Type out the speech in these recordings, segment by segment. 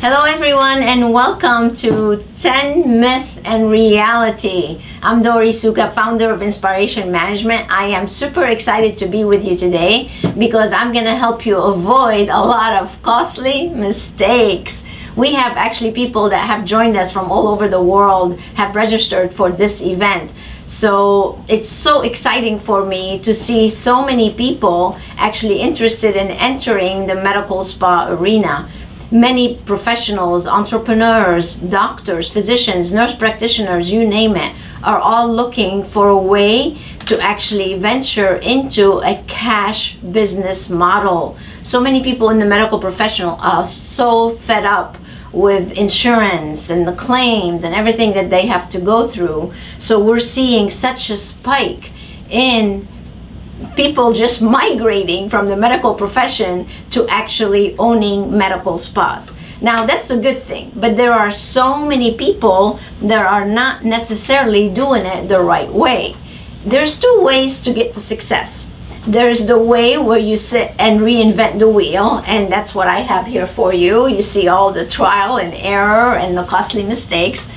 Hello everyone and welcome to 10 Myth and Reality. I'm Dori Suka, founder of Inspiration Management. I am super excited to be with you today because I'm going to help you avoid a lot of costly mistakes. We have actually people that have joined us from all over the world have registered for this event. So it's so exciting for me to see so many people actually interested in entering the medical spa arena. Many professionals, entrepreneurs, doctors, physicians, nurse practitioners, you name it, are all looking for a way to actually venture into a cash business model. So many people in the medical professional are so fed up with insurance and the claims and everything that they have to go through. So we're seeing such a spike in people just migrating from the medical profession to actually owning medical spas. Now that's a good thing, but there are so many people that are not necessarily doing it the right way. There's two ways to get to success. There's the way where you sit and reinvent the wheel, and that's what I have here for you. You see all the trial and error and the costly mistakes.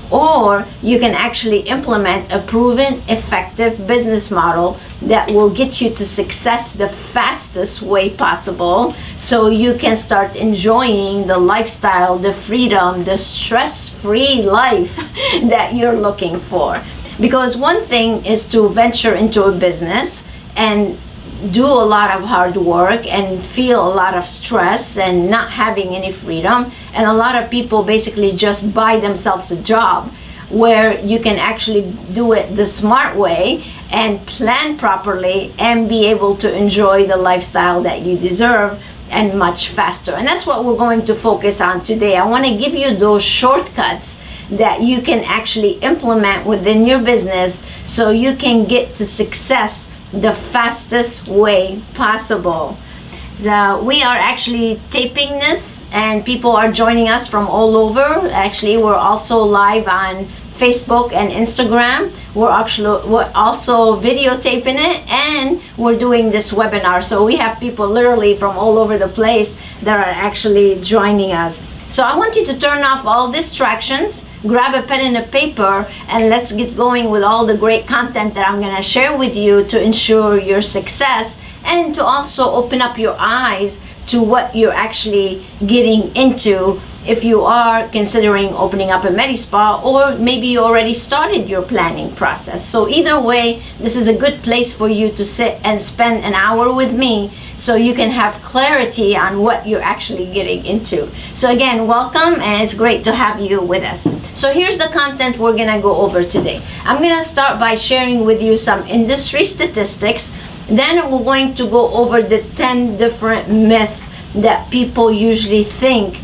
Or you can actually implement a proven, effective business model that will get you to success the fastest way possible, so you can start enjoying the lifestyle, the freedom, the stress-free life that you're looking for. Because one thing is to venture into a business and do a lot of hard work and feel a lot of stress and not having any freedom, and a lot of people basically just buy themselves a job where you can actually do it the smart way and plan properly and be able to enjoy the lifestyle that you deserve and much faster. And that's what we're going to focus on today. I want to give you those shortcuts that you can actually implement within your business so you can get to success the fastest way possible. We are actually taping this and people are joining us from all over. Actually, we're also live on Facebook and Instagram. We're also videotaping it, and we're doing this webinar. So we have people literally from all over the place that are actually joining us. So I want you to turn off all distractions, grab a pen and a paper, and let's get going with all the great content that I'm going to share with you to ensure your success and to also open up your eyes to what you're actually getting into if you are considering opening up a Medi-Spa, or maybe you already started your planning process. So either way, this is a good place for you to sit and spend an hour with me so you can have clarity on what you're actually getting into. So again, welcome, and it's great to have you with us. So here's the content we're gonna go over today. I'm gonna start by sharing with you some industry statistics. Then we're going to go over the 10 different myths that people usually think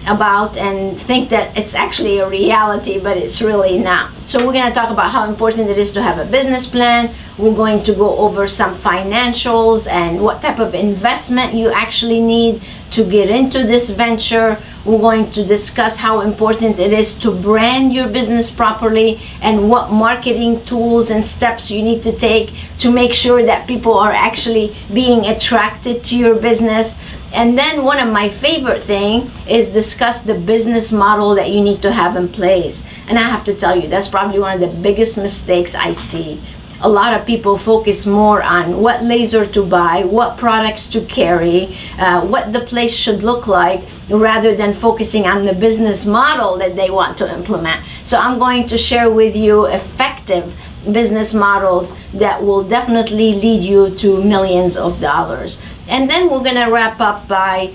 about and think that it's actually a reality, but it's really not. So we're going to talk about how important it is to have a business plan. We're going to go over some financials and what type of investment you actually need to get into this venture. We're going to discuss how important it is to brand your business properly and what marketing tools and steps you need to take to make sure that people are actually being attracted to your business. And then one of my favorite thing is discuss the business model that you need to have in place. And I have to tell you, that's probably one of the biggest mistakes I see. A lot of people focus more on what laser to buy, what products to carry, what the place should look like, rather than focusing on the business model that they want to implement. So I'm going to share with you effective business models that will definitely lead you to millions of dollars. And then we're gonna wrap up by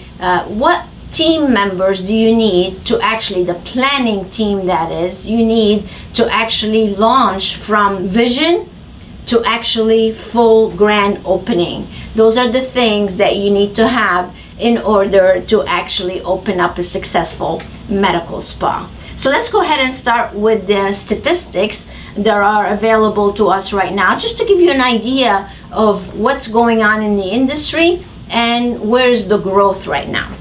what team members do you need to actually, the planning team that is, you need to actually launch from vision to actually full grand opening. Those are the things that you need to have in order to actually open up a successful medical spa. So let's go ahead and start with the statistics that are available to us right now, just to give you an idea of what's going on in the industry and where's the growth right now.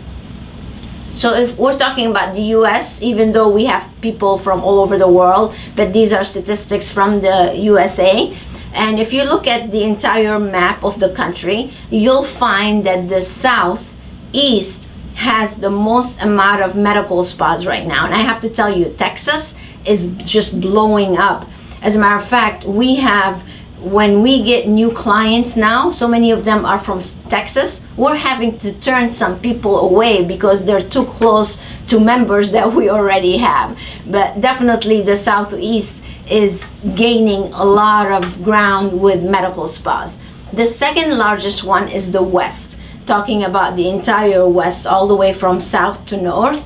So if we're talking about the US, even though we have people from all over the world, but these are statistics from the USA. And if you look at the entire map of the country, you'll find that the Southeast has the most amount of medical spas right now. And I have to tell you, Texas is just blowing up. As a matter of fact, we have, when we get new clients now, so many of them are from Texas, we're having to turn some people away because they're too close to members that we already have. But definitely the Southeast is gaining a lot of ground with medical spas. The second largest one is the West, talking about the entire West, all the way from south to north.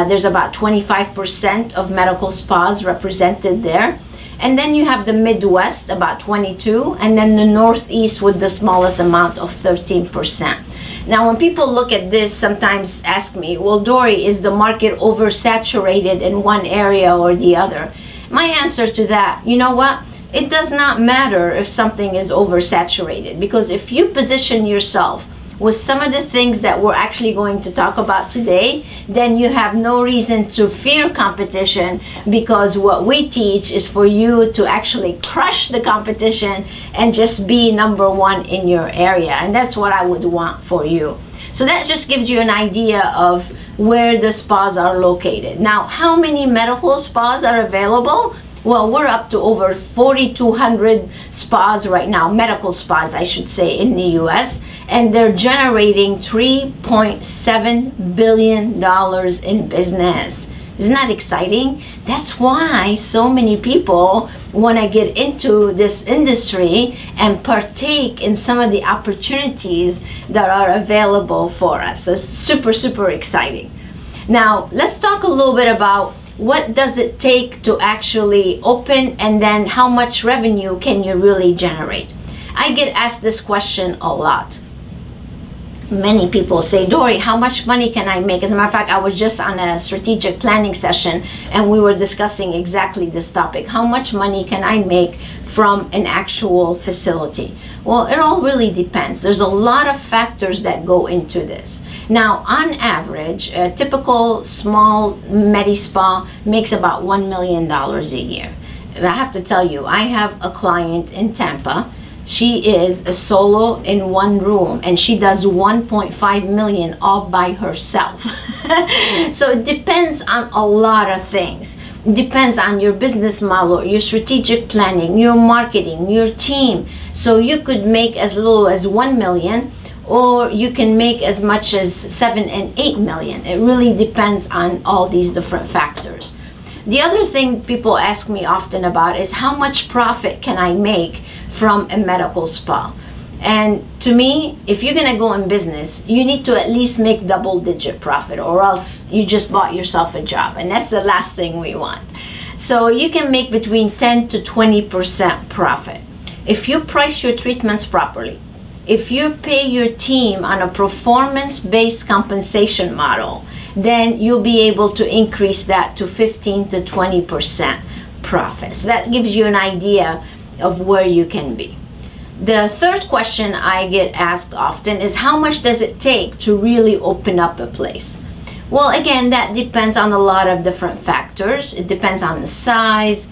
There's about 25% of medical spas represented there. And then you have the Midwest, about 22, and then the Northeast with the smallest amount of 13%. Now, when people look at this, sometimes ask me, well, Dory, is the market oversaturated in one area or the other? My answer to that, you know what? It does not matter if something is oversaturated, because if you position yourself with some of the things that we're actually going to talk about today, then you have no reason to fear competition, because what we teach is for you to actually crush the competition and just be number one in your area. And that's what I would want for you. So that just gives you an idea of where the spas are located. Now, how many medical spas are available? Well, we're up to over 4,200 spas right now, medical spas, I should say, in the US, and they're generating $3.7 billion in business. Isn't that exciting? That's why so many people want to get into this industry and partake in some of the opportunities that are available for us. So it's super, super exciting. Now, let's talk a little bit about what does it take to actually open, and then how much revenue can you really generate? I get asked this question a lot. Many people say, Dory, how much money can I make? As a matter of fact, I was just on a strategic planning session and we were discussing exactly this topic. How much money can I make from an actual facility? Well, it all really depends. There's a lot of factors that go into this. Now, on average, a typical small med spa makes about $1 million a year. I have to tell you, I have a client in Tampa. She is a solo in one room and she does 1.5 million all by herself. So it depends on a lot of things. It depends on your business model, your strategic planning, your marketing, your team. So you could make as little as 1 million, or you can make as much as 7 and 8 million. It really depends on all these different factors. The other thing people ask me often about is how much profit can I make from a medical spa? And to me, if you're gonna go in business, you need to at least make double-digit profit, or else you just bought yourself a job, and that's the last thing we want. So you can make between 10 to 20% profit. If you price your treatments properly, if you pay your team on a performance-based compensation model, then you'll be able to increase that to 15 to 20% profit. So that gives you an idea of where you can be. The third question I get asked often is, how much does it take to really open up a place? Well, again, that depends on a lot of different factors. It depends on the size,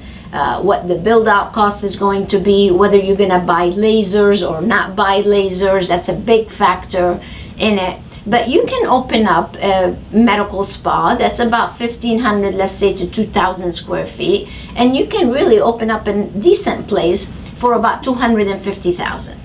what the build out cost is going to be, whether you're gonna buy lasers or not buy lasers. That's a big factor in it. But you can open up a medical spa that's about 1,500, let's say, to 2,000 square feet, and you can really open up a decent place for about 250,000.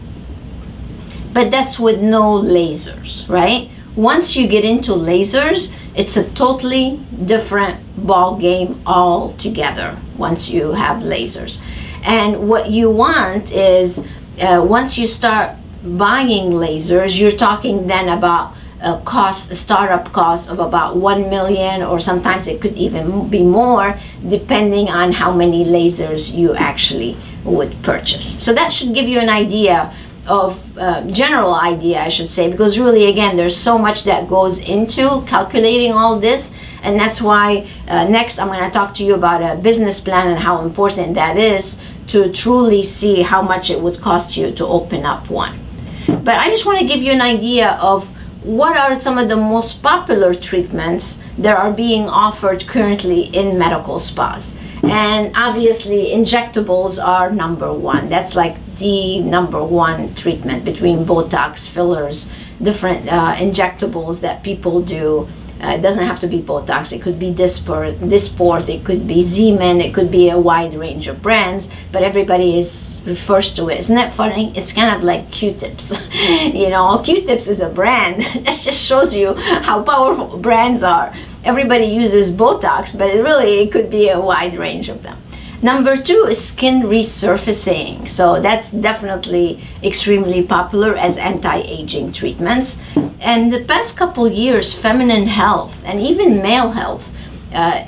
But that's with no lasers, right? Once you get into lasers, it's a totally different ball game altogether once you have lasers. And what you want is, once you start buying lasers, you're talking then about a startup cost of about 1 million, or sometimes it could even be more, depending on how many lasers you actually would purchase. So that should give you an idea of general idea, I should say, because really, again, there's so much that goes into calculating all this, and that's why next I'm going to talk to you about a business plan and how important that is to truly see how much it would cost you to open up one. But I just want to give you an idea of what are some of the most popular treatments that are being offered currently in medical spas. And obviously injectables are number one. That's like the number one treatment, between Botox, fillers, different injectables that people do. It doesn't have to be Botox. It could be Dysport. It could be Zeman. It could be a wide range of brands, but everybody refers to it. Isn't that funny? It's kind of like Q-tips. You know, Q-tips is a brand. That just shows you how powerful brands are. Everybody uses Botox, but it could be a wide range of them. Number 2 is skin resurfacing. So that's definitely extremely popular as anti-aging treatments. And the past couple years, feminine health and even male health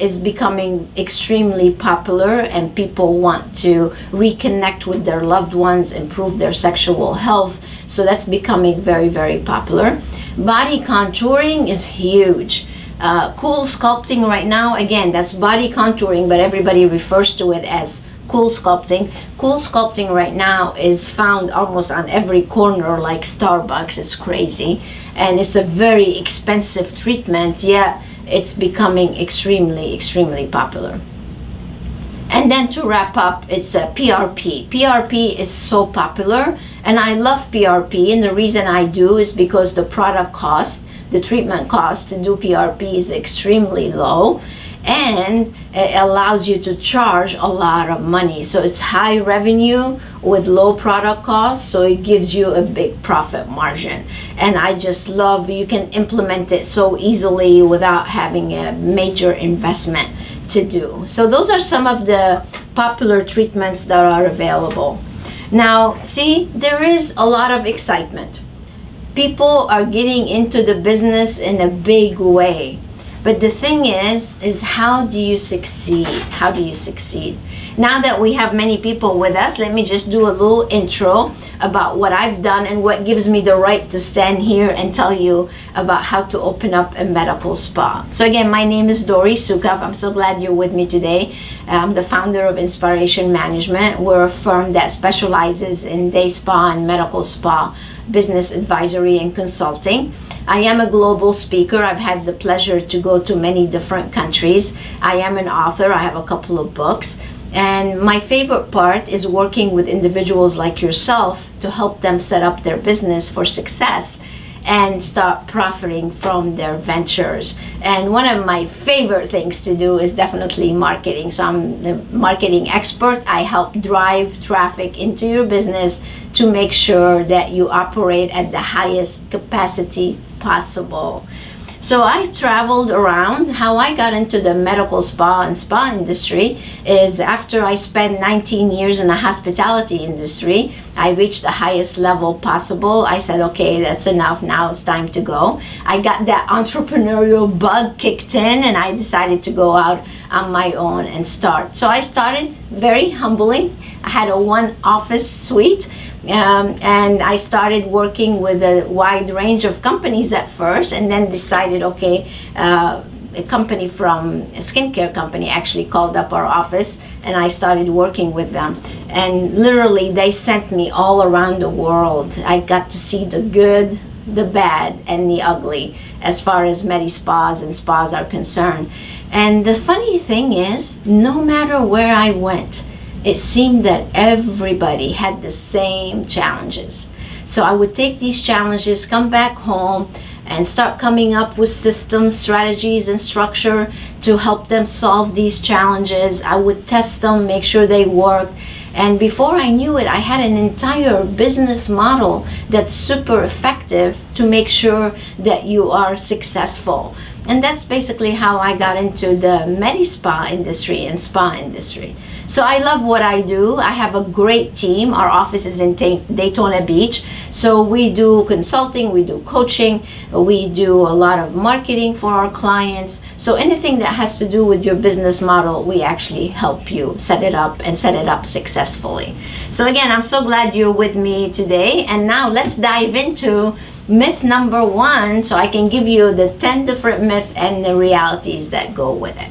is becoming extremely popular, and people want to reconnect with their loved ones, improve their sexual health. So that's becoming very, very popular. Body contouring is huge. Cool sculpting right now, again, that's body contouring, but everybody refers to it as cool sculpting. Cool sculpting right now is found almost on every corner, like Starbucks. It's crazy, and it's a very expensive treatment, yet it's becoming extremely, extremely popular. And then to wrap up, it's a PRP. PRP is so popular, and I love PRP, and the reason I do is because the product cost, the treatment cost to do PRP is extremely low, and it allows you to charge a lot of money. So it's high revenue with low product cost, so it gives you a big profit margin. And I just love, you can implement it so easily without having a major investment to do. So those are some of the popular treatments that are available. Now, see, there is a lot of excitement. People are getting into the business in a big way. But the thing is how do you succeed? How do you succeed? Now that we have many people with us, let me just do a little intro about what I've done and what gives me the right to stand here and tell you about how to open up a medical spa. So again, my name is Dori Sukap. I'm so glad you're with me today. I'm the founder of Inspiration Management. We're a firm that specializes in day spa and medical spa business advisory and consulting. I am a global speaker. I've had the pleasure to go to many different countries. I am an author. I have a couple of books. And my favorite part is working with individuals like yourself to help them set up their business for success and start profiting from their ventures. And one of my favorite things to do is definitely marketing. So I'm the marketing expert. I help drive traffic into your business to make sure that you operate at the highest capacity possible. So I traveled around. How I got into the medical spa and spa industry is after I spent 19 years in the hospitality industry, I reached the highest level possible. I said, okay, that's enough. Now it's time to go. I got that entrepreneurial bug kicked in, and I decided to go out on my own and start. So I started very humbly. I had a one office suite. And I started working with a wide range of companies at first, and then decided, okay, a company from a skincare company actually called up our office, and I started working with them. And literally, they sent me all around the world. I got to see the good, the bad, and the ugly as far as medi-spas and spas are concerned. And the funny thing is, no matter where I went, it seemed that everybody had the same challenges. So I would take these challenges, come back home, and start coming up with systems, strategies, and structure to help them solve these challenges. I would test them, make sure they worked. And before I knew it, I had an entire business model that's super effective to make sure that you are successful. And that's basically how I got into the medi-spa industry and spa industry. So I love what I do. I have a great team. Our office is in Daytona Beach. So we do consulting, we do coaching, we do a lot of marketing for our clients. So anything that has to do with your business model, we actually help you set it up and set it up successfully. So again, I'm so glad you're with me today. And now let's dive into myth number 1, so I can give you the 10 different myths and the realities that go with it.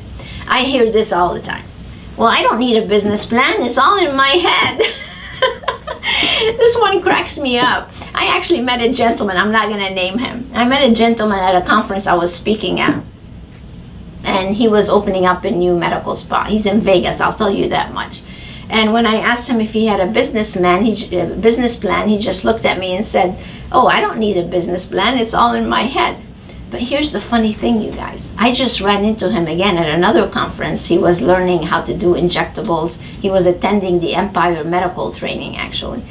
I hear this all the time. Well, I don't need a business plan. It's all in my head. This one cracks me up. I actually met a gentleman. I'm not going to name him. I met a gentleman at a conference I was speaking at. And he was opening up a new medical spa. He's in Vegas, I'll tell you that much. And when I asked him if he had a business plan, he just looked at me and said, "Oh, I don't need a business plan. It's all in my head." But here's the funny thing, you guys. I just ran into him again at another conference. He was learning how to do injectables. He was attending the Empire Medical Training, actually.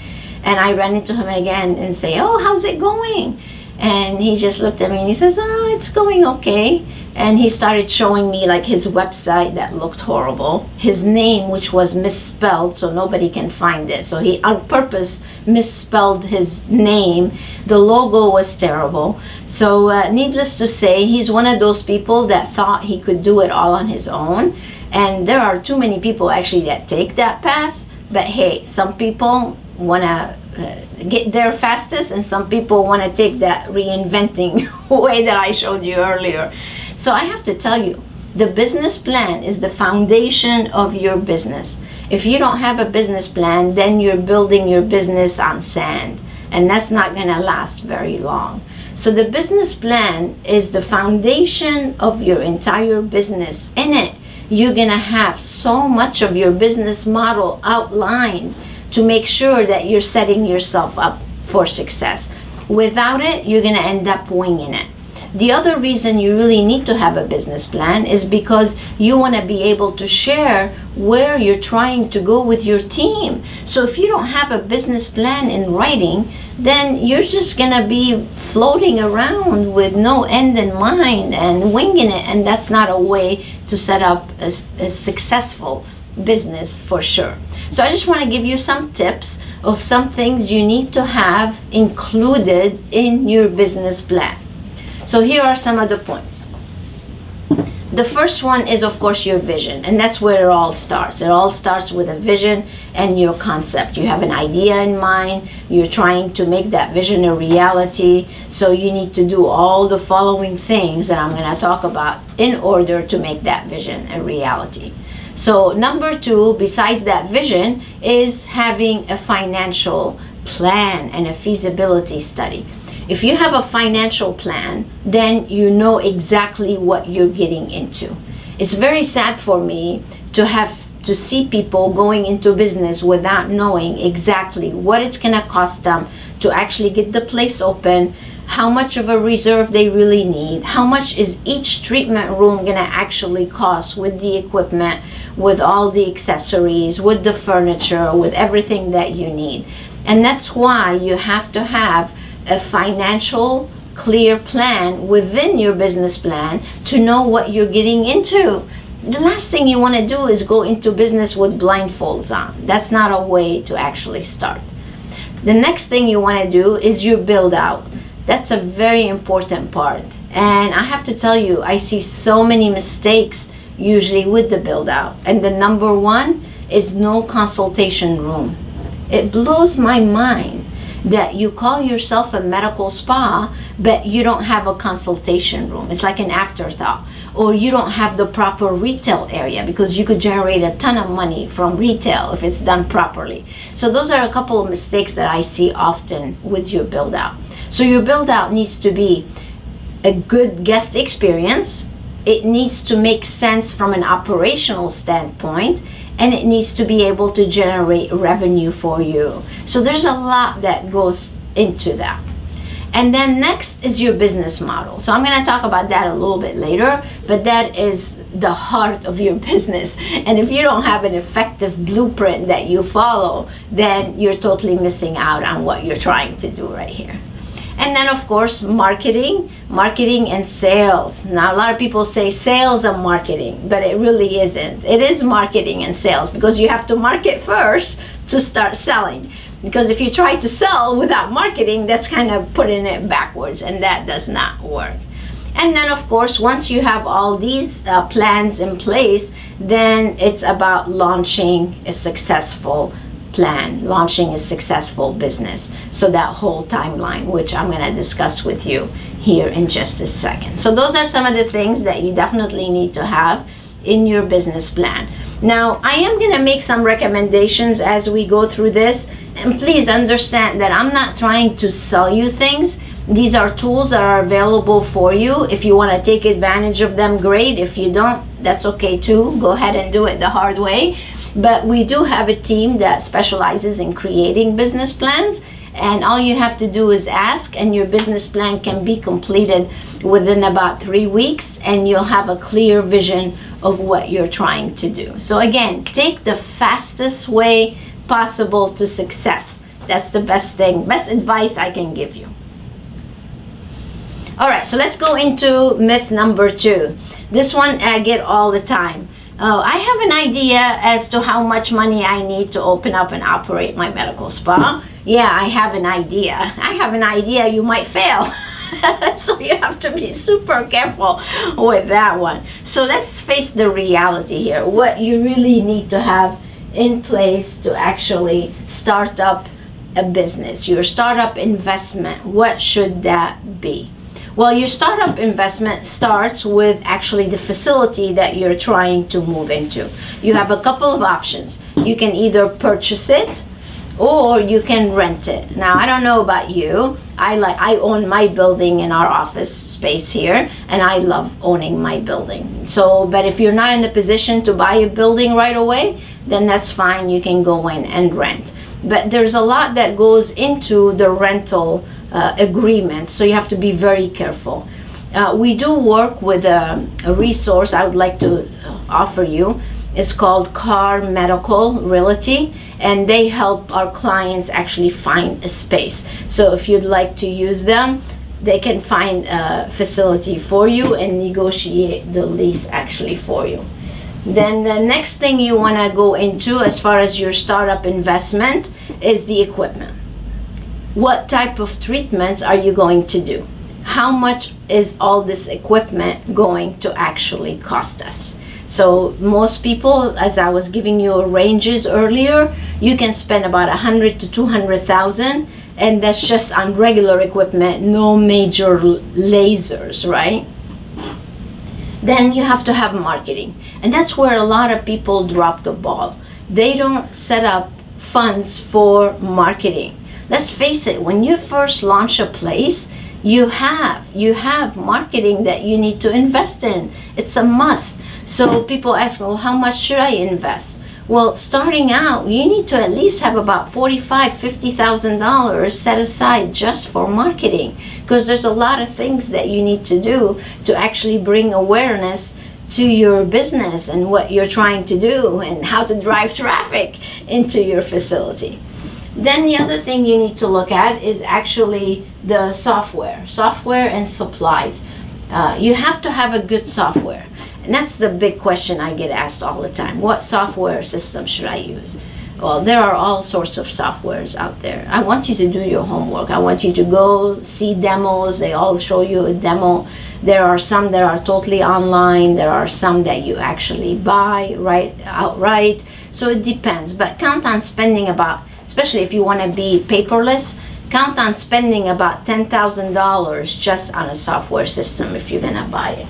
And I ran into him again and say, "Oh, how's it going?" And he just looked at me and he says, "Oh, it's going okay." And he started showing me like his website that looked horrible, his name, which was misspelled so nobody can find it. So he on purpose misspelled his name. The logo was terrible. So needless to say, he's one of those people that thought he could do it all on his own. And there are too many people actually that take that path. But hey, some people want to get there fastest, and some people want to take that reinventing way that I showed you earlier. So I have to tell you, the business plan is the foundation of your business. If you don't have a business plan, then you're building your business on sand, and that's not going to last very long. So the business plan is the foundation of your entire business. In it, you're going to have so much of your business model outlined to make sure that you're setting yourself up for success. Without it, you're going to end up winging it. The other reason you really need to have a business plan is because you want to be able to share where you're trying to go with your team. So if you don't have a business plan in writing, then you're just going to be floating around with no end in mind and winging it. And that's not a way to set up a successful business for sure. So I just want to give you some tips of some things you need to have included in your business plan. So here are some of the points. The first one is, of course, your vision, and that's where it all starts. It all starts with a vision and your concept. You have an idea in mind, you're trying to make that vision a reality, so you need to do all the following things that I'm going to talk about in order to make that vision a reality. So number two, besides that vision, is having a financial plan and a feasibility study. If you have a financial plan, then you know exactly what you're getting into. It's very sad for me to have to see people going into business without knowing exactly what it's going to cost them to actually get the place open, how much of a reserve they really need, how much is each treatment room going to actually cost with the equipment, with all the accessories, with the furniture, with everything that you need. And that's why you have to have a financial clear plan within your business plan to know what you're getting into. The last thing you want to do is go into business with blindfolds on. That's not a way to actually start. The next thing you want to do is your build out. That's a very important part. And I have to tell you, I see so many mistakes usually with the build out. And the number one is no consultation room. It blows my mind that you call yourself a medical spa, but you don't have a consultation room. It's like an afterthought. Or you don't have the proper retail area, because you could generate a ton of money from retail if it's done properly. So those are a couple of mistakes that I see often with your build out. So your build out needs to be a good guest experience. It needs to make sense from an operational standpoint, and it needs to be able to generate revenue for you. So there's a lot that goes into that. And then next is your business model. So I'm going to talk about that a little bit later, but that is the heart of your business. And if you don't have an effective blueprint that you follow, then you're totally missing out on what you're trying to do right here. And then, of course, marketing and sales. Now, a lot of people say sales and marketing, but it really isn't. It is marketing and sales, because you have to market first to start selling. Because if you try to sell without marketing, that's kind of putting it backwards, and that does not work. And then, of course, once you have all these plans in place, then it's about launching a successful plan, launching a successful business. So that whole timeline, which I'm going to discuss with you here in just a second. So those are some of the things that you definitely need to have in your business plan. Now, I am going to make some recommendations as we go through this, and please understand that I'm not trying to sell you things. These are tools that are available for you. If you want to take advantage of them, great. If you don't, that's okay too. Go ahead and do it the hard way. But we do have a team that specializes in creating business plans, and all you have to do is ask, and your business plan can be completed within about 3 weeks, and you'll have a clear vision of what you're trying to do. So again, take the fastest way possible to success. That's the best advice I can give you. All right, so let's go into myth number 2. This one I get all the time. Oh, I have an idea as to how much money I need to open up and operate my medical spa. Yeah, I have an idea. I have an idea you might fail. So you have to be super careful with that one. So let's face the reality here. What you really need to have in place to actually start up a business, your startup investment, what should that be? Well, your startup investment starts with actually the facility that you're trying to move into. You have a couple of options. You can either purchase it or you can rent it. Now, I don't know about you. I own my building in our office space here, and I love owning my building. So, but if you're not in a position to buy a building right away, then that's fine. You can go in and rent. But there's a lot that goes into the rental agreement, so you have to be very careful. We do work with a resource I would like to offer you. It's called Car Medical Realty, and they help our clients actually find a space. So if you'd like to use them, they can find a facility for you and negotiate the lease actually for you. Then the next thing you want to go into as far as your startup investment is the equipment. What type of treatments are you going to do? How much is all this equipment going to actually cost us? So most people, as I was giving you ranges earlier, you can spend about 100 to 200,000, and that's just on regular equipment, no major lasers, right? Then you have to have marketing, and that's where a lot of people drop the ball. They don't set up funds for marketing. Let's face it, when you first launch a place, you have marketing that you need to invest in. It's a must. So people ask me, well, how much should I invest? Well, starting out, you need to at least have about $45,000, $50,000 set aside just for marketing, because there's a lot of things that you need to do to actually bring awareness to your business and what you're trying to do and how to drive traffic into your facility. Then the other thing you need to look at is actually the software and supplies. You have to have a good software. And that's the big question I get asked all the time. What software system should I use? Well, there are all sorts of softwares out there. I want you to do your homework. I want you to go see demos. They all show you a demo. There are some that are totally online. There are some that you actually buy outright. So it depends. But count on spending about, especially if you want to be paperless, count on spending about $10,000 just on a software system if you're going to buy it.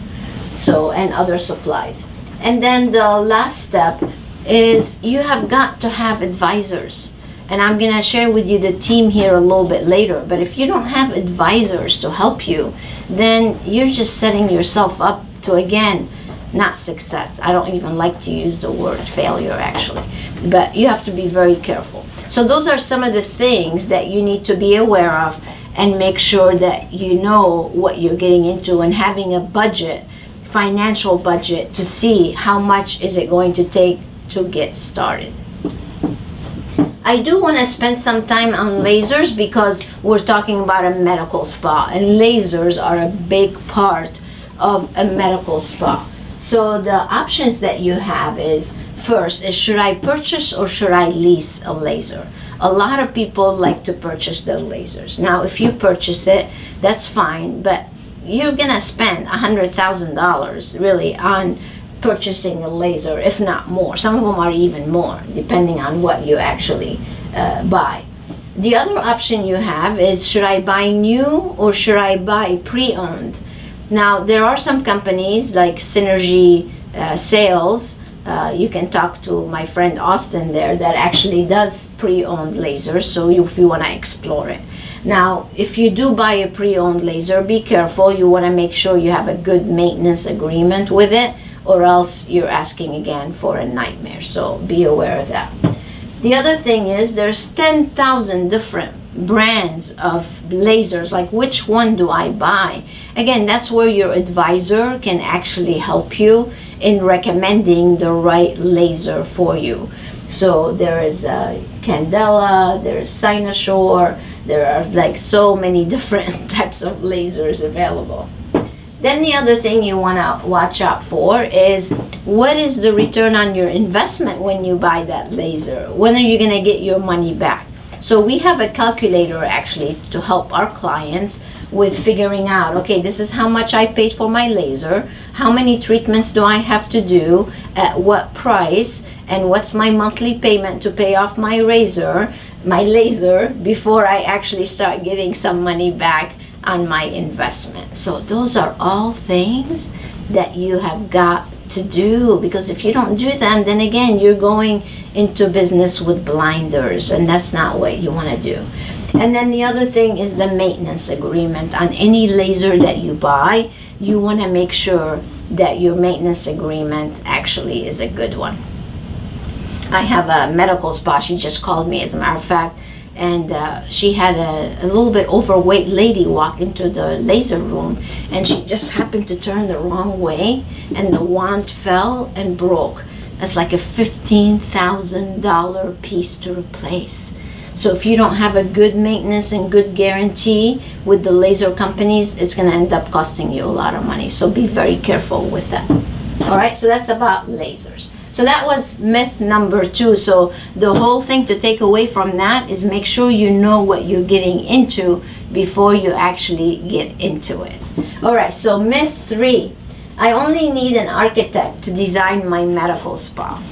So, and other supplies. And then the last step is you have got to have advisors. And I'm going to share with you the team here a little bit later. But if you don't have advisors to help you, then you're just setting yourself up to, again, not success. I don't even like to use the word failure, actually. But you have to be very careful. So those are some of the things that you need to be aware of and make sure that you know what you're getting into and having a budget, financial budget, to see how much is it going to take to get started. I do want to spend some time on lasers because we're talking about a medical spa, and lasers are a big part of a medical spa. So the options that you have is, first is, should I purchase or should I lease a laser? A lot of people like to purchase the lasers. Now, if you purchase it, that's fine, but you're gonna spend $100,000 really on purchasing a laser, if not more. Some of them are even more, depending on what you actually buy. The other option you have is, should I buy new or should I buy pre-owned? Now, there are some companies like Synergy Sales. You can talk to my friend Austin there that actually does pre-owned lasers, so if you want to explore it. Now, if you do buy a pre-owned laser, be careful. You want to make sure you have a good maintenance agreement with it. or else you're asking again for a nightmare. So be aware of that. The other thing is there's 10,000 different brands of lasers. Like, which one do I buy? Again, that's where your advisor can actually help you in recommending the right laser for you. So there is Candela, there is Cynosure, there are like so many different types of lasers available. Then the other thing you want to watch out for is, what is the return on your investment when you buy that laser? When are you going to get your money back? So we have a calculator actually to help our clients with figuring out, okay, this is how much I paid for my laser, how many treatments do I have to do, at what price, and what's my monthly payment to pay off my laser before I actually start getting some money back on my investment. So those are all things that you have got to do, because if you don't do them, then again you're going into business with blinders, and that's not what you want to do. And then the other thing is the maintenance agreement. On any laser that you buy, you want to make sure that your maintenance agreement actually is a good one. I have a medical spa. She just called me, as a matter of fact, and she had a little bit overweight lady walk into the laser room, and she just happened to turn the wrong way, and the wand fell and broke. That's like a $15,000 piece to replace. So if you don't have a good maintenance and good guarantee with the laser companies, it's going to end up costing you a lot of money. So be very careful with that. All right, so that's about lasers. So that was myth number 2. So the whole thing to take away from that is make sure you know what you're getting into before you actually get into it. All right, so myth 3. I only need an architect to design my medical spa.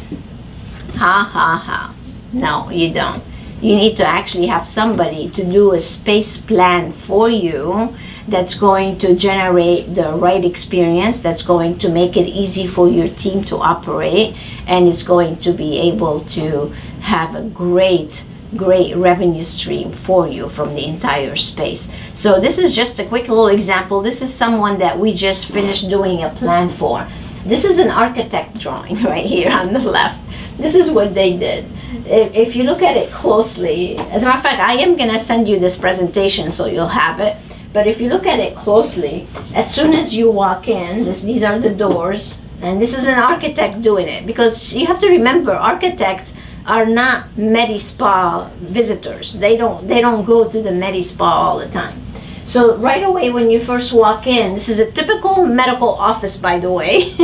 Ha ha ha. No, you don't. You need to actually have somebody to do a space plan for you that's going to generate the right experience, that's going to make it easy for your team to operate, and it's going to be able to have a great revenue stream for you from the entire space. So this is just a quick little example. This is someone that we just finished doing a plan for. This is an architect drawing right here on the left. This is what they did. If you look at it closely, as a matter of fact, I am going to send you this presentation so you'll have it. But if you look at it closely, as soon as you walk in, these are the doors, and this is an architect doing it, because you have to remember, architects are not Medi-Spa visitors. They don't go to the Medi-Spa all the time. So right away when you first walk in, this is a typical medical office, by the way.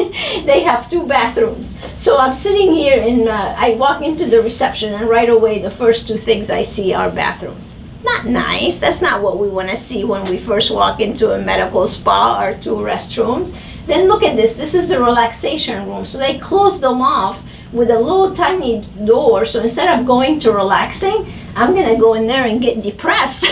They have 2 bathrooms. So I'm sitting here and I walk into the reception, and right away the first 2 things I see are bathrooms. Not nice. That's not what we want to see when we first walk into a medical spa, or 2 restrooms. Then look at this. This is the relaxation room. So they closed them off with a little tiny door. So instead of going to relaxing, I'm going to go in there and get depressed.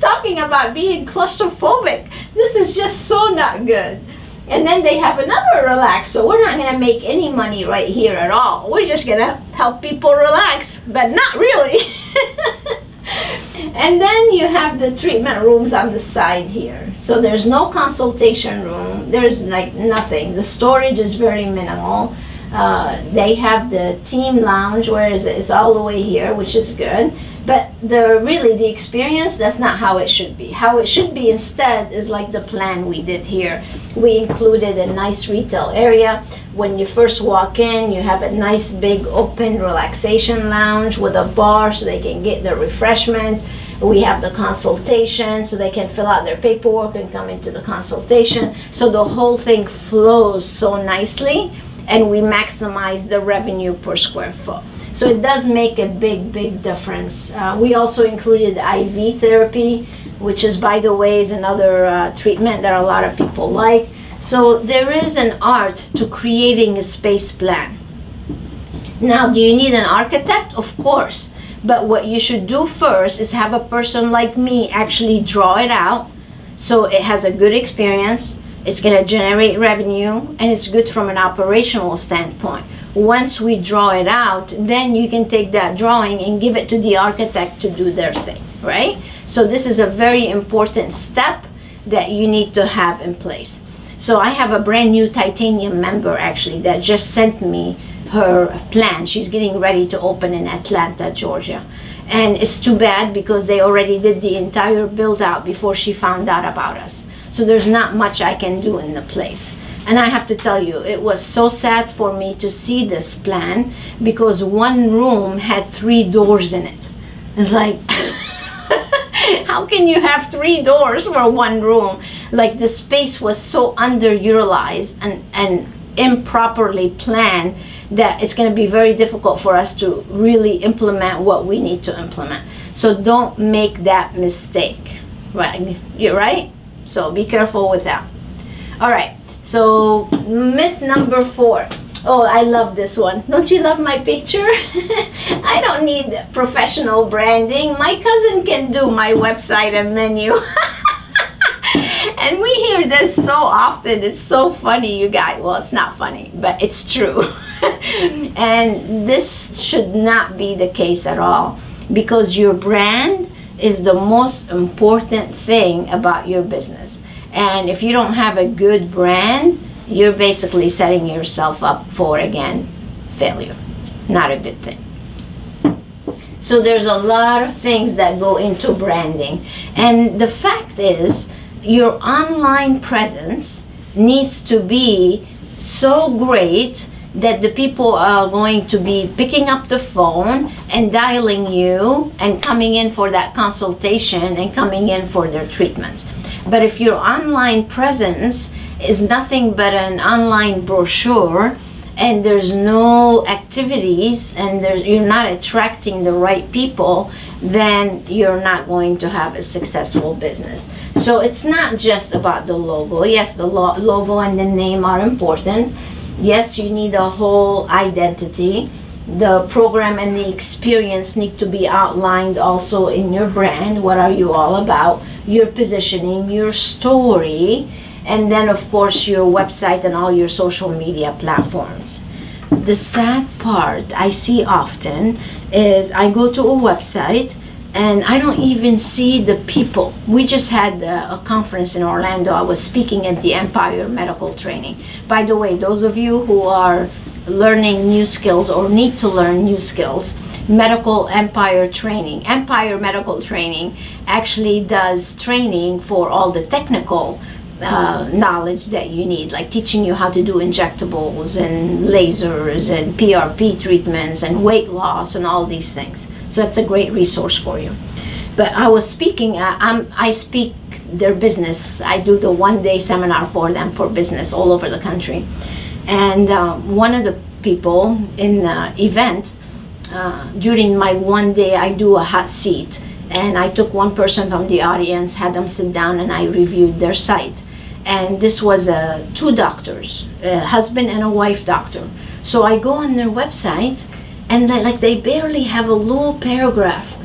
Talking about being claustrophobic. This is just so not good. And then they have another relax. So we're not going to make any money right here at all. We're just going to help people relax, but not really. And then you have the treatment rooms on the side here. So there's no consultation room. There's like nothing. The storage is very minimal. They have the team lounge, where it's all the way here, which is good. But the experience, that's not how it should be. How it should be instead is like the plan we did here. We included a nice retail area. When you first walk in, you have a nice big open relaxation lounge with a bar so they can get their refreshment. We have the consultation so they can fill out their paperwork and come into the consultation. So the whole thing flows so nicely, and we maximize the revenue per square foot. So it does make a big difference. We also included IV therapy, which is, by the way, is another treatment that a lot of people like. So there is an art to creating a space plan. Now, do you need an architect? Of course. But what you should do first is have a person like me actually draw it out so it has a good experience, it's going to generate revenue, and it's good from an operational standpoint. Once we draw it out, then you can take that drawing and give it to the architect to do their thing, right? So this is a very important step that you need to have in place. So I have a brand new titanium member actually that just sent me her plan. She's getting ready to open in Atlanta, Georgia. And it's too bad because they already did the entire build out before she found out about us. So there's not much I can do in the place. And I have to tell you, it was so sad for me to see this plan because one room had 3 doors in it. It's like, how can you have 3 doors for one room? Like, the space was so underutilized and improperly planned that it's going to be very difficult for us to really implement what we need to implement. So don't make that mistake, right? You're right? So be careful with that. All right. So myth number 4. Oh, I love this one. Don't you love my picture? I don't need professional branding. My cousin can do my website and menu. And we hear this so often. It's so funny, you guys. Well, it's not funny, but it's true. And this should not be the case at all, because your brand is the most important thing about your business. And if you don't have a good brand, you're basically setting yourself up for, again, failure. Not a good thing. So there's a lot of things that go into branding. And the fact is, your online presence needs to be so great that the people are going to be picking up the phone and dialing you and coming in for that consultation and coming in for their treatments. But if your online presence is nothing but an online brochure and there's no activities and you're not attracting the right people, then you're not going to have a successful business. So it's not just about the logo. Yes, the logo and the name are important. Yes, you need a whole identity. The program and the experience need to be outlined also in your brand. What are you all about? Your positioning, your story, and then of course your website and all your social media platforms. The sad part I see often is I go to a website and I don't even see the people. We just had a conference in Orlando. I was speaking at the Empire Medical Training. By the way, those of you who are learning new skills or need to learn new skills, Medical Empire Training, Empire Medical Training actually does training for all the technical knowledge that you need, like teaching you how to do injectables and lasers and PRP treatments and weight loss and all these things. So that's a great resource for you. But I was speaking, I speak their business. I do the one-day seminar for them for business all over the country. And one of the people in the event, during my one day, I do a hot seat. And I took one person from the audience, had them sit down, and I reviewed their site. And this was 2 doctors, a husband and a wife doctor. So I go on their website, and they barely have a little paragraph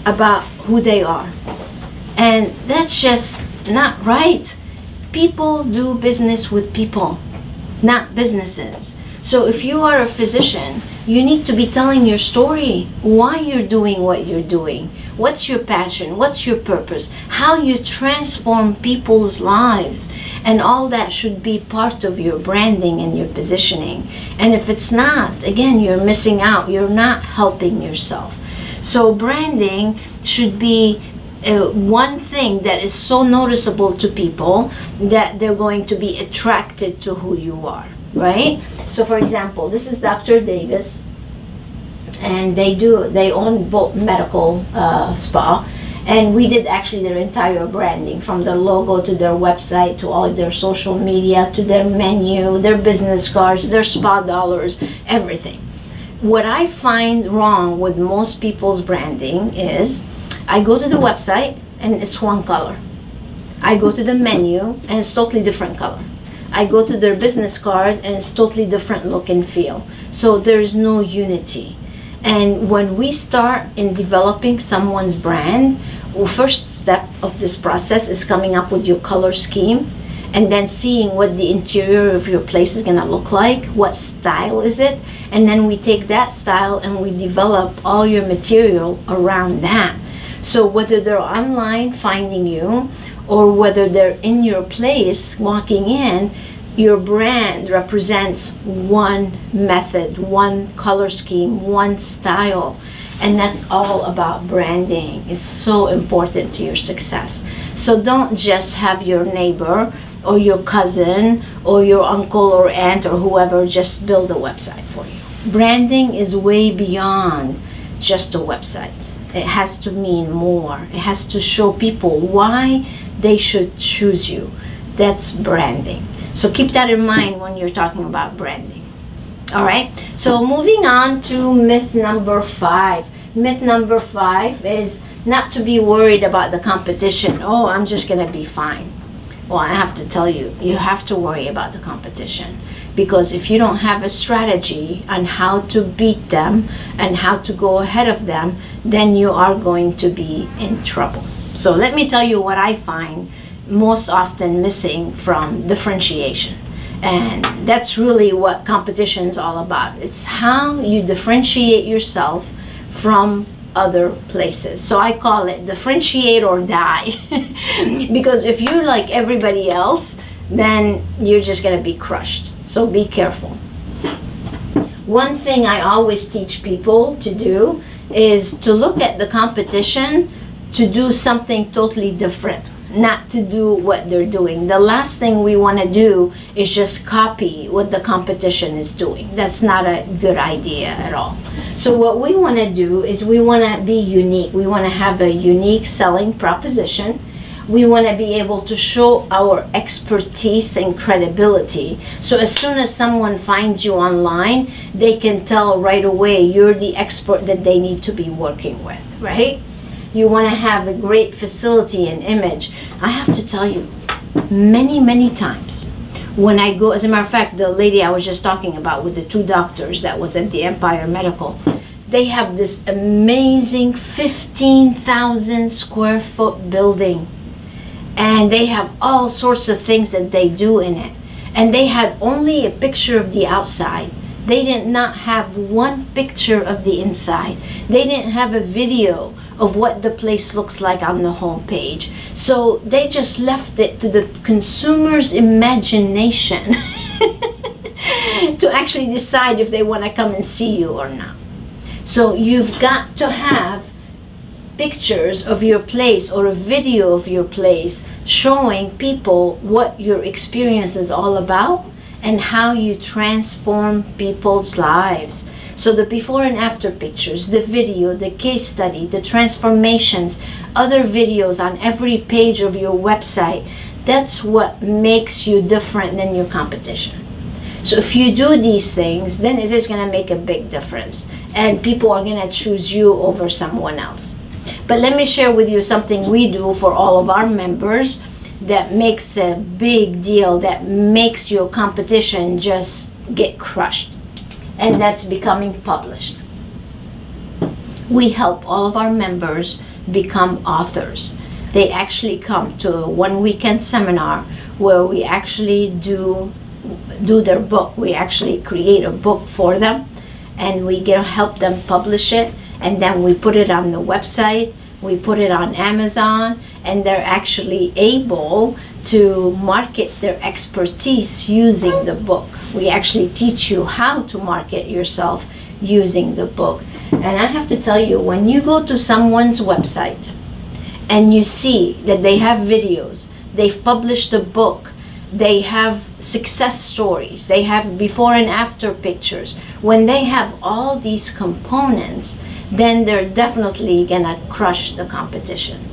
about who they are. And that's just not right. People do business with people, not businesses. So if you are a physician, you need to be telling your story, why you're doing what you're doing, what's your passion, what's your purpose, how you transform people's lives, and all that should be part of your branding and your positioning. And if it's not, again, you're missing out, you're not helping yourself. So branding should be one thing that is so noticeable to people that they're going to be attracted to who you are, right? So for example, this is Dr. Davis, and they own both medical spa, and we did actually their entire branding, from their logo to their website to all their social media to their menu, their business cards, their spa dollars, everything. What I find wrong with most people's branding is I go to the website and it's one color. I go to the menu and it's totally different color. I go to their business card and it's totally different look and feel. So there's no unity. And when we start in developing someone's brand, the first step of this process is coming up with your color scheme, and then seeing what the interior of your place is gonna look like, what style is it, and then we take that style and we develop all your material around that. So whether they're online finding you, or whether they're in your place walking in, Your brand represents one method, one color scheme, one style. And that's all about branding. It's so important to your success. So don't just have your neighbor or your cousin or your uncle or aunt or whoever just build a website for you. Branding is way beyond just a website. It has to mean more. It has to show people why they should choose you. That's branding. So keep that in mind when you're talking about branding. All right, so moving on to myth number 5. Myth number 5 is not to be worried about the competition. Oh, I'm just gonna be fine. Well, I have to tell you, you have to worry about the competition, because if you don't have a strategy on how to beat them and how to go ahead of them, then you are going to be in trouble. So let me tell you what I find most often missing from differentiation. And that's really what competition is all about. It's how you differentiate yourself from other places. So I call it differentiate or die. Because if you're like everybody else, then you're just going to be crushed. So be careful. One thing I always teach people to do is to look at the competition to do something totally different, not to do what they're doing. The last thing we want to do is just copy what the competition is doing. That's not a good idea at all. So what we want to do is we want to be unique. We want to have a unique selling proposition. We want to be able to show our expertise and credibility. So as soon as someone finds you online, they can tell right away you're the expert that they need to be working with, right? You want to have a great facility and image. I have to tell you, many times, when I go, as a matter of fact, the lady I was just talking about with the 2 doctors that was at the Empire Medical, they have this amazing 15,000 square foot building. And they have all sorts of things that they do in it. And they had only a picture of the outside. They did not have one picture of the inside. They didn't have a video of what the place looks like on the home page. So they just left it to the consumer's imagination to actually decide if they want to come and see you or not. So you've got to have pictures of your place or a video of your place showing people what your experience is all about and how you transform people's lives. So the before and after pictures, the video, the case study, the transformations, other videos on every page of your website, that's what makes you different than your competition. So if you do these things, then it is going to make a big difference. And people are going to choose you over someone else. But let me share with you something we do for all of our members that makes a big deal, that makes your competition just get crushed. And that's becoming published. We help all of our members become authors. They actually come to a 1 weekend seminar where we actually do their book. We actually create a book for them, and we help them publish it, and then we put it on the website, we put it on Amazon, and they're actually able to market their expertise using the book. We actually teach you how to market yourself using the book. And I have to tell you, when you go to someone's website and you see that they have videos, they've published a book, they have success stories, they have before and after pictures, when they have all these components, then they're definitely gonna crush the competition.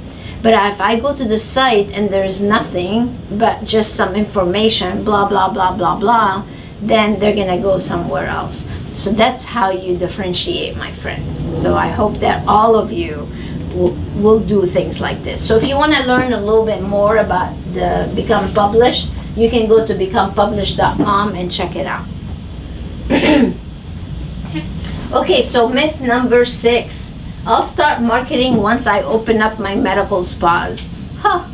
But if I go to the site and there's nothing but just some information, blah, blah, blah, blah, blah, then they're gonna go somewhere else. So that's how you differentiate, my friends. So I hope that all of you will do things like this. So if you wanna learn a little bit more about the Become Published, you can go to becomepublished.com and check it out. Okay, so myth number 6. I'll start marketing once I open up my medical spas. Huh.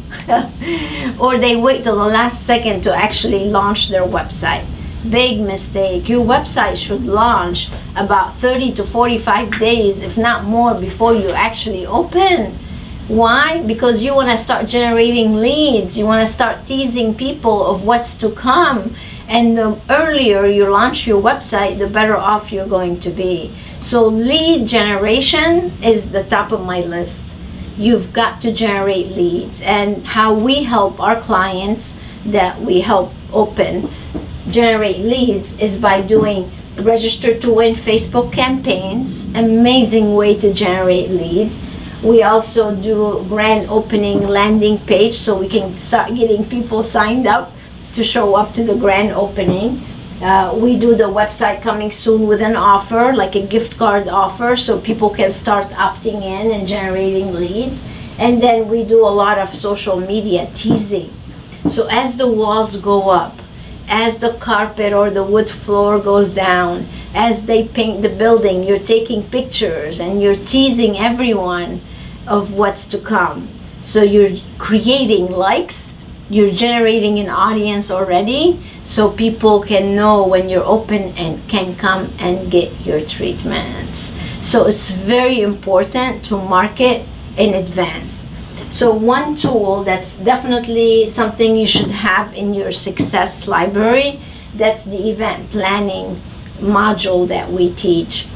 Or they wait till the last second to actually launch their website. Big mistake. Your website should launch about 30 to 45 days, if not more, before you actually open. Why? Because you want to start generating leads. You want to start teasing people of what's to come. And the earlier you launch your website, the better off you're going to be. So lead generation is the top of my list. You've got to generate leads. And how we help our clients that we help open generate leads is by doing register to win Facebook campaigns. Amazing way to generate leads. We also do grand opening landing page, so we can start getting people signed up to show up to the grand opening. We do the website coming soon with an offer, like a gift card offer, so people can start opting in and generating leads. And then we do a lot of social media teasing. So as the walls go up, as the carpet or the wood floor goes down, as they paint the building, you're taking pictures and you're teasing everyone of what's to come. So you're creating likes, you're generating an audience already, so people can know when you're open and can come and get your treatments. So it's very important to market in advance. So one tool that's definitely something you should have in your success library, that's the event planning module that we teach.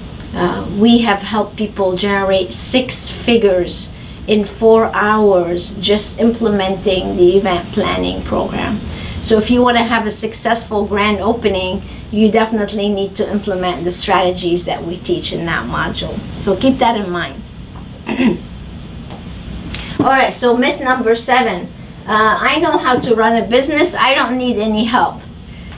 We have helped people generate 6 figures in 4 hours just implementing the event planning program. So if you want to have a successful grand opening, you definitely need to implement the strategies that we teach in that module. So keep that in mind. All right, so myth number 7. I know how to run a business. I don't need any help.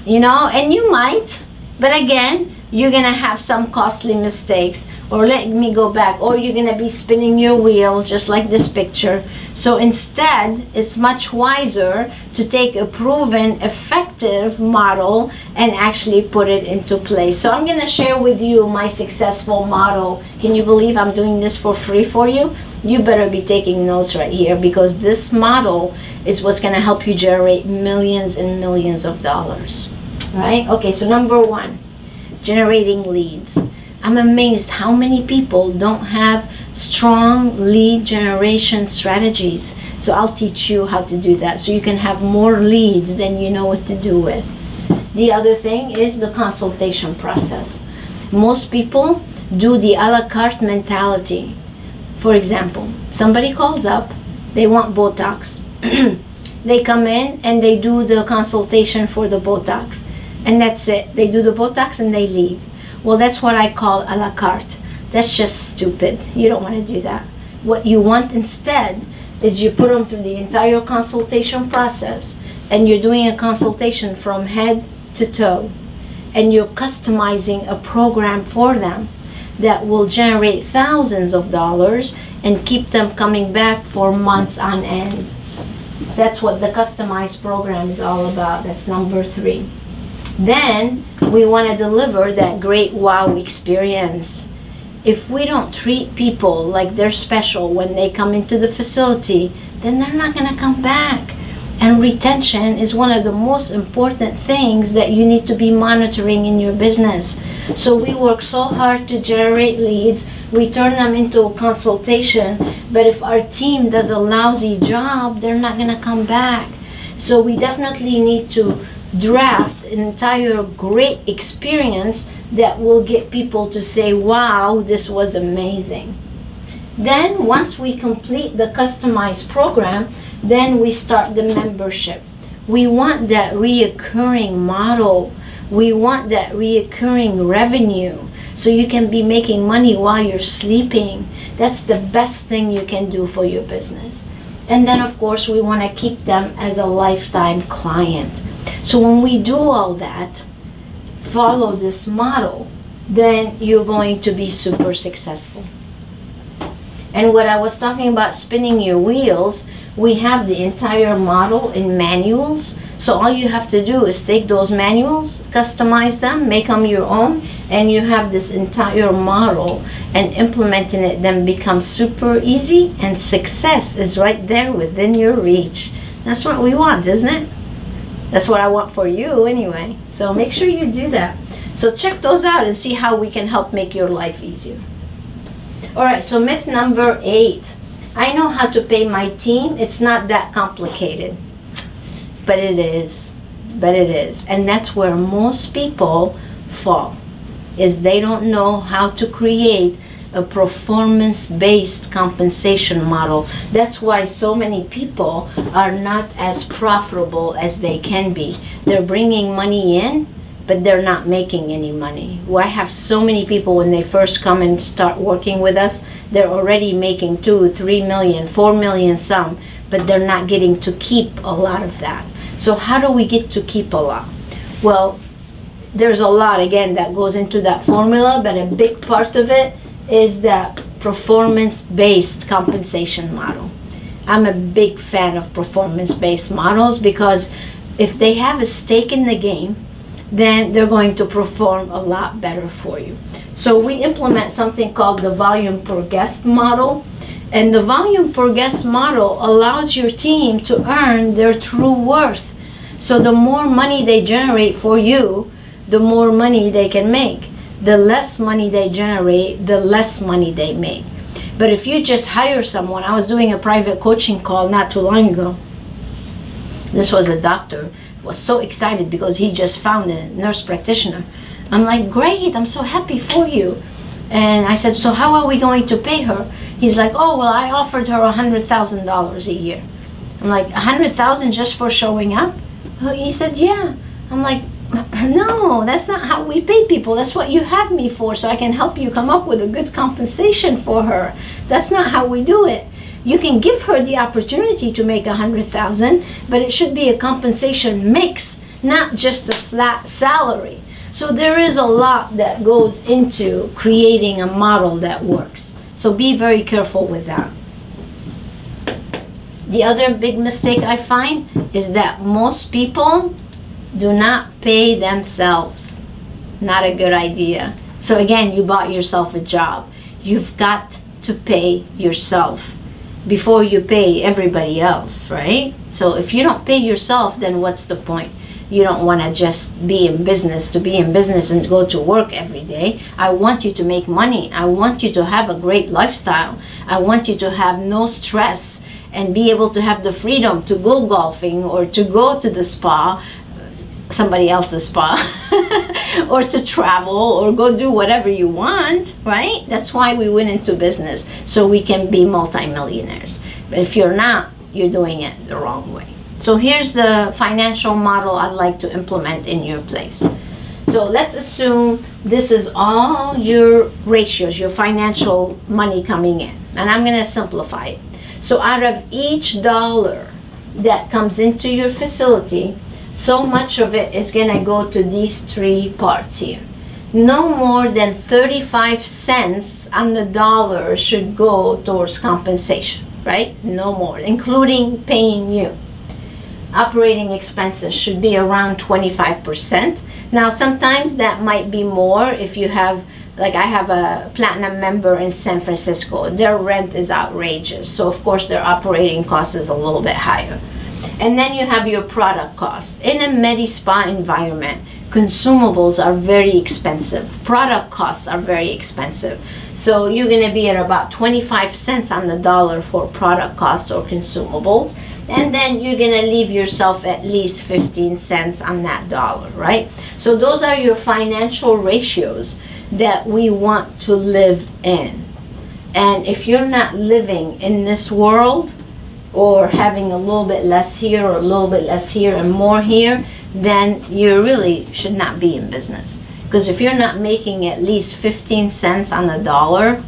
You know, and you might, but again, you're gonna have some costly mistakes, or let me go back, or you're gonna be spinning your wheel just like this picture. So instead, it's much wiser to take a proven, effective model and actually put it into place. So I'm gonna share with you my successful model. Can you believe I'm doing this for free for you? You better be taking notes right here, because this model is what's gonna help you generate millions and millions of dollars. Right? Okay, so number 1, generating leads. I'm amazed how many people don't have strong lead generation strategies. So I'll teach you how to do that, so you can have more leads than you know what to do with. The other thing is the consultation process. Most people do the a la carte mentality. For example, somebody calls up, they want Botox. They come in and they do the consultation for the Botox. And that's it. They do the Botox and they leave. Well, that's what I call a la carte. That's just stupid. You don't want to do that. What you want instead is you put them through the entire consultation process, and you're doing a consultation from head to toe, and you're customizing a program for them that will generate thousands of dollars and keep them coming back for months on end. That's what the customized program is all about. That's number 3. Then we want to deliver that great wow experience. If we don't treat people like they're special when they come into the facility, then they're not going to come back. And retention is one of the most important things that you need to be monitoring in your business. So we work so hard to generate leads. We turn them into a consultation. But if our team does a lousy job, they're not going to come back. So we definitely need to draft an entire great experience that will get people to say, wow, this was amazing. Then once we complete the customized program, then we start the membership. We want that reoccurring model. We want that reoccurring revenue, so you can be making money while you're sleeping. That's the best thing you can do for your business. And then of course we want to keep them as a lifetime client. So when we do all that, follow this model, then you're going to be super successful. And what I was talking about spinning your wheels, we have the entire model in manuals. So all you have to do is take those manuals, customize them, make them your own, and you have this entire model, and implementing it then becomes super easy, and success is right there within your reach. That's what we want, isn't it? That's what I want for you anyway. So make sure you do that. So check those out and see how we can help make your life easier. All right, so myth number 8. I know how to pay my team. It's not that complicated. But it is. but it is. And that's where most people fall, is they don't know how to create a performance-based compensation model. That's why so many people are not as profitable as they can be. They're bringing money in, but they're not making any money. Well, I have so many people, when they first come and start working with us, they're already making 2, 3 million, 4 million some, but they're not getting to keep a lot of that. So how do we get to keep a lot? Well, there's a lot, again, that goes into that formula, but a big part of it is that performance-based compensation model. I'm a big fan of performance-based models, because if they have a stake in the game, then they're going to perform a lot better for you. So we implement something called the volume per guest model. And the volume per guest model allows your team to earn their true worth. So the more money they generate for you, the more money they can make. The less money they generate, the less money they make. But if you just hire someone, I was doing a private coaching call not too long ago. This was a doctor, was so excited because he just found a nurse practitioner. I'm like, great, I'm so happy for you. And I said, so how are we going to pay her? He's like, oh, well, I offered her $100,000 a year. I'm like, $100,000 just for showing up? He said, yeah. I'm like, no, that's not how we pay people. That's what you have me for, so I can help you come up with a good compensation for her. That's not how we do it. You can give her the opportunity to make $100,000, but it should be a compensation mix, not just a flat salary. So there is a lot that goes into creating a model that works. So be very careful with that. The other big mistake I find is that most people do not pay themselves. Not a good idea. So again, you bought yourself a job. You've got to pay yourself before you pay everybody else, right? So if you don't pay yourself, then what's the point? You don't want to just be in business to be in business and go to work every day. I want you to make money. I want you to have a great lifestyle. I want you to have no stress and be able to have the freedom to go golfing or to go to the spa, somebody else's spa, or to travel or go do whatever you want, right? That's why we went into business, so we can be multimillionaires. But if you're not, you're doing it the wrong way. So here's the financial model I'd like to implement in your place. So let's assume this is all your ratios, your financial money coming in. And I'm going to simplify it. So out of each dollar that comes into your facility, so much of it is going to go to these three parts here. No more than 35 cents on the dollar should go towards compensation, right? No more, including paying you. Operating expenses should be around 25%. Now, sometimes that might be more if you have, like I have a platinum member in San Francisco. Their rent is outrageous. So, of course, their operating cost is a little bit higher. And then you have your product cost. In a Medi-Spa environment, consumables are very expensive. Product costs are very expensive. So you're going to be at about 25 cents on the dollar for product cost or consumables. And then you're going to leave yourself at least 15 cents on that dollar, right? So those are your financial ratios that we want to live in. And if you're not living in this world, or having a little bit less here or a little bit less here and more here, then you really should not be in business. Because if you're not making at least 15 cents on the dollar,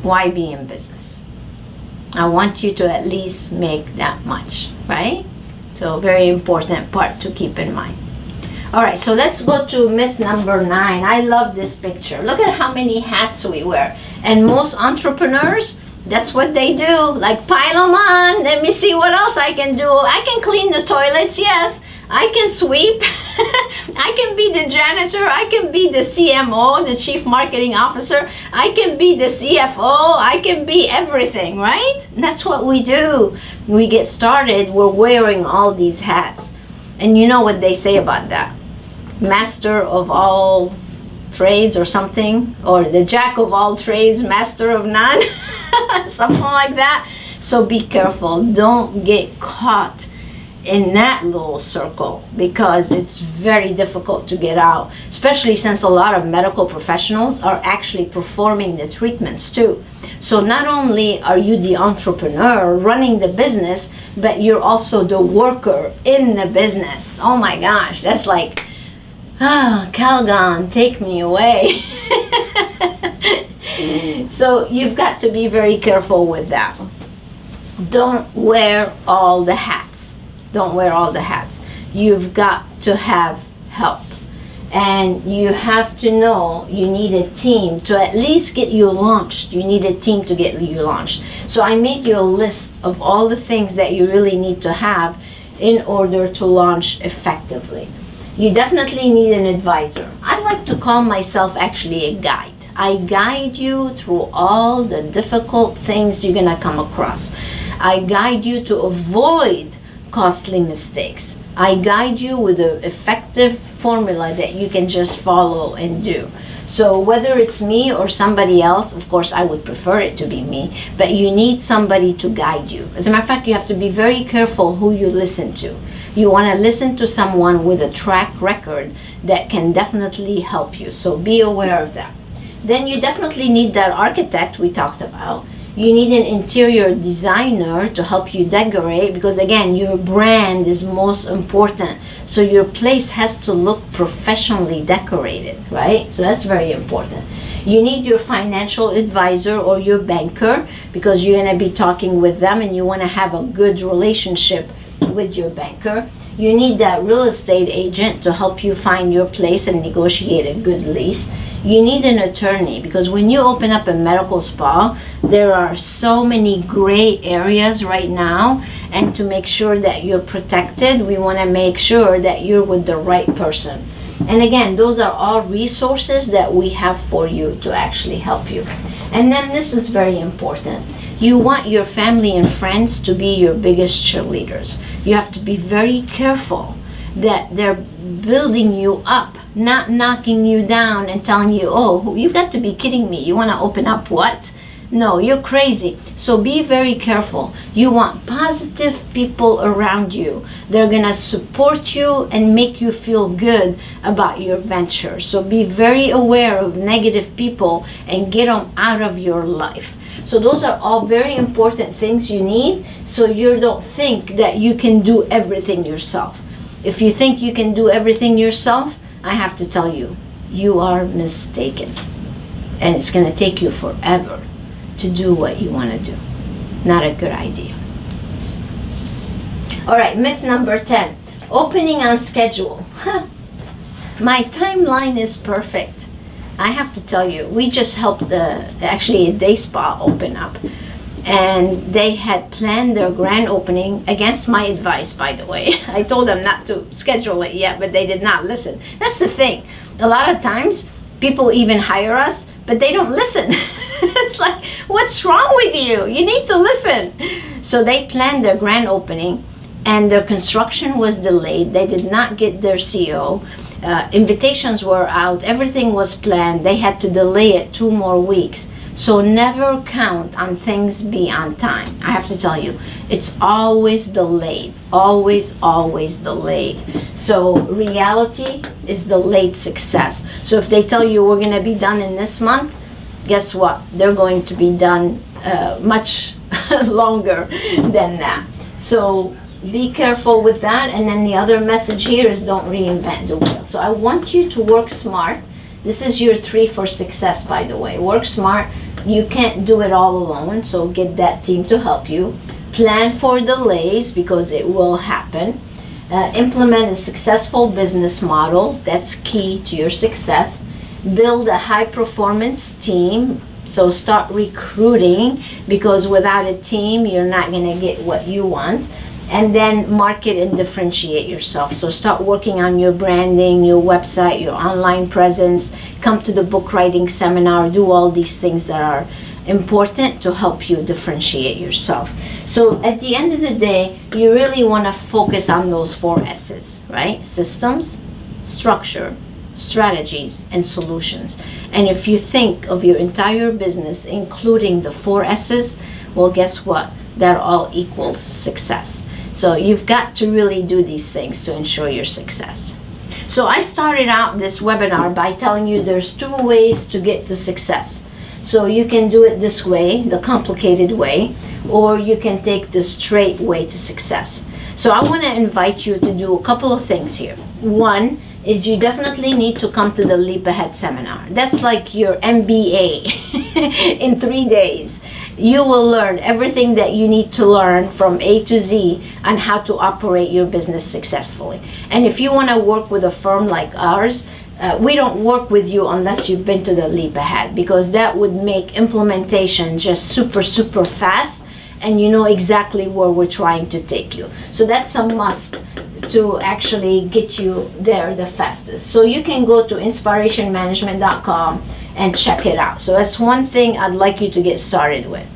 why be in business? I want you to at least make that much, right? So very important part to keep in mind. All right, so let's go to myth number 9. I love this picture. Look at how many hats we wear. And most entrepreneurs, that's what they do. Like, pile them on. Let me see what else I can do. I can clean the toilets, yes. I can sweep. I can be the janitor. I can be the CMO, the Chief Marketing Officer. I can be the CFO. I can be everything, right? And that's what we do. We get started, we're wearing all these hats. And you know what they say about that? Master of all trades or something, or the jack of all trades, master of none. Something like that. So be careful. Don't get caught in that little circle, because it's very difficult to get out, especially since a lot of medical professionals are actually performing the treatments too. So not only are you the entrepreneur running the business, but you're also the worker in the business. Oh my gosh, that's like, Calgon, take me away. So you've got to be very careful with that. Don't wear all the hats. Don't wear all the hats. You've got to have help. And you have to know you need a team to at least get you launched. You need a team to get you launched. So I made you a list of all the things that you really need to have in order to launch effectively. You definitely need an advisor. I like to call myself actually a guide. I guide you through all the difficult things you're gonna come across. I guide you to avoid costly mistakes. I guide you with an effective formula that you can just follow and do. So whether it's me or somebody else, of course I would prefer it to be me, but you need somebody to guide you. As a matter of fact, you have to be very careful who you listen to. You want to listen to someone with a track record that can definitely help you. So be aware of that. Then you definitely need that architect we talked about. You need an interior designer to help you decorate, because again, your brand is most important. So your place has to look professionally decorated, right? So that's very important. You need your financial advisor or your banker, because you're going to be talking with them and you want to have a good relationship with your banker. You need that real estate agent to help you find your place and negotiate a good lease. You need an attorney, because when you open up a medical spa, there are so many gray areas right now, and to make sure that you're protected, we want to make sure that you're with the right person. And again, those are all resources that we have for you to actually help you. And then this is very important. You want your family and friends to be your biggest cheerleaders. You have to be very careful that they're building you up, not knocking you down and telling you, oh, you've got to be kidding me. You want to open up what? No, you're crazy. So be very careful. You want positive people around you. They're going to support you and make you feel good about your venture. So be very aware of negative people and get them out of your life. So those are all very important things you need, so you don't think that you can do everything yourself. If you think you can do everything yourself, I have to tell you, you are mistaken. And it's going to take you forever to do what you want to do. Not a good idea. All right, myth number 10. Opening on schedule. My timeline is perfect. I have to tell you, we just helped actually a day spa open up. And they had planned their grand opening against my advice, by the way. I told them not to schedule it yet, but they did not listen. That's the thing. A lot of times, people even hire us, but they don't listen. It's like, what's wrong with you? You need to listen. So they planned their grand opening, and their construction was delayed. They did not get their CO. Invitations were out. Everything was planned. They had to delay it 2 more weeks. So never count on things be on time. I have to tell you, it's always delayed. Always, always delayed. So reality is delayed success. So if they tell you we're going to be done in this month, guess what? They're going to be done much longer than that. So be careful with that. And then the other message here is don't reinvent the wheel. So I want you to work smart. This is your 3 for success, by the way. Work smart. You can't do it all alone, so get that team to help you. Plan for delays, because it will happen. Implement a successful business model. That's key to your success. Build a high performance team. So start recruiting, because without a team, you're not going to get what you want. And then market and differentiate yourself. So start working on your branding, your website, your online presence. Come to the book writing seminar. Do all these things that are important to help you differentiate yourself. So at the end of the day, you really want to focus on those 4 S's, right? Systems, structure, strategies, and solutions. And if you think of your entire business, including the 4 S's, well, guess what? That all equals success. So you've got to really do these things to ensure your success. So I started out this webinar by telling you there's 2 ways to get to success. So you can do it this way, the complicated way, or you can take the straight way to success. So I want to invite you to do a couple of things here. One is you definitely need to come to the Leap Ahead seminar. That's like your MBA in 3 days. You will learn everything that you need to learn from A to Z on how to operate your business successfully. And if you want to work with a firm like ours, we don't work with you unless you've been to the Leap Ahead, because that would make implementation just super fast, and you know exactly where we're trying to take you. So that's a must to actually get you there the fastest. So you can go to inspirationmanagement.com and check it out. So that's one thing I'd like you to get started with.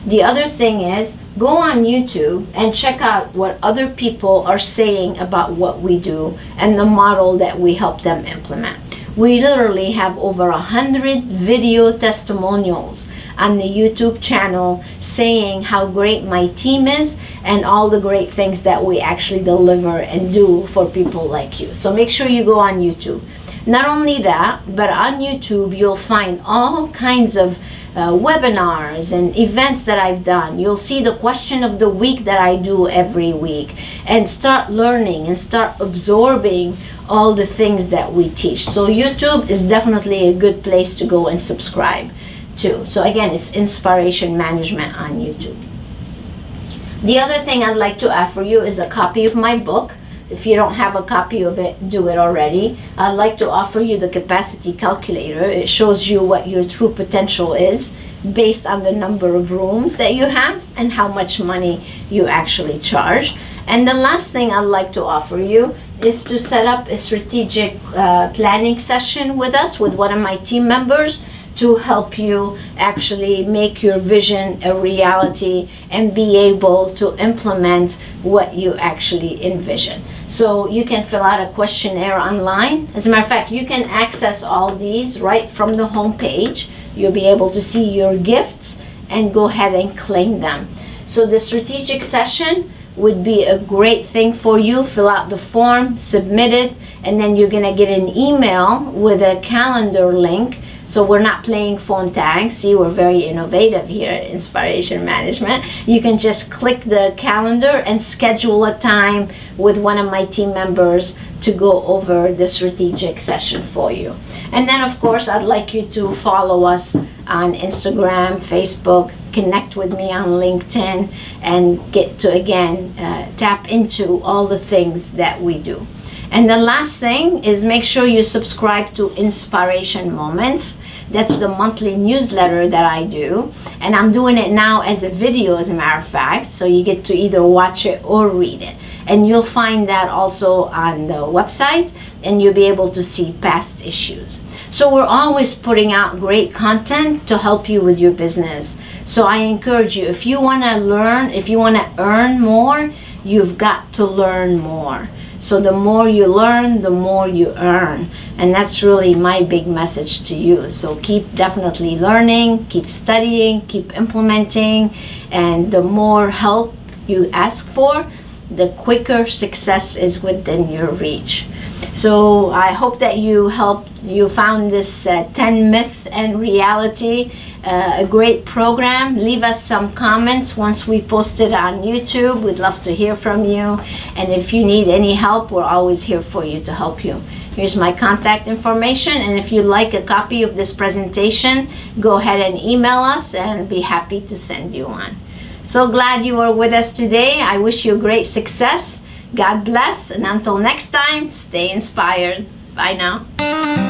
The other thing is go on YouTube and check out what other people are saying about what we do and the model that we help them implement. We literally have over 100 video testimonials on the YouTube channel saying how great my team is and all the great things that we actually deliver and do for people like you. So make sure you go on YouTube. Not only that, but on YouTube you'll find all kinds of webinars and events that I've done. You'll see the question of the week that I do every week, and start learning and start absorbing all the things that we teach. So YouTube is definitely a good place to go and subscribe to. So again, it's Inspiration Management on YouTube. The other thing I'd like to offer you is a copy of my book. If you don't have a copy of it, do it already. I'd like to offer you the capacity calculator. It shows you what your true potential is based on the number of rooms that you have and how much money you actually charge. And the last thing I'd like to offer you is to set up a strategic planning session with us, with one of my team members, to help you actually make your vision a reality and be able to implement what you actually envision. So you can fill out a questionnaire online. As a matter of fact, you can access all these right from the home page. You'll be able to see your gifts and go ahead and claim them. So the strategic session would be a great thing for you. Fill out the form, submit it, and then you're gonna get an email with a calendar link. So we're not playing phone tag. See, we're very innovative here at Inspiration Management. You can just click the calendar and schedule a time with one of my team members to go over the strategic session for you. And then of course, I'd like you to follow us on Instagram, Facebook, connect with me on LinkedIn, and get to, again, tap into all the things that we do. And the last thing is make sure you subscribe to Inspiration Moments. That's the monthly newsletter that I do. And I'm doing it now as a video, as a matter of fact. So you get to either watch it or read it. And you'll find that also on the website, and you'll be able to see past issues. So we're always putting out great content to help you with your business. So I encourage you, if you want to learn, if you want to earn more, you've got to learn more. So the more you learn, the more you earn. And that's really my big message to you. So keep definitely learning, keep studying, keep implementing, and the more help you ask for, the quicker success is within your reach. So I hope that you found this 10 myth and reality a great program. Leave us some comments once we post it on YouTube. We'd love to hear from you. And if you need any help, we're always here for you to help you. Here's my contact information. And if you'd like a copy of this presentation, go ahead and email us and be happy to send you one. So glad you were with us today. I wish you great success. God bless. And until next time, stay inspired. Bye now.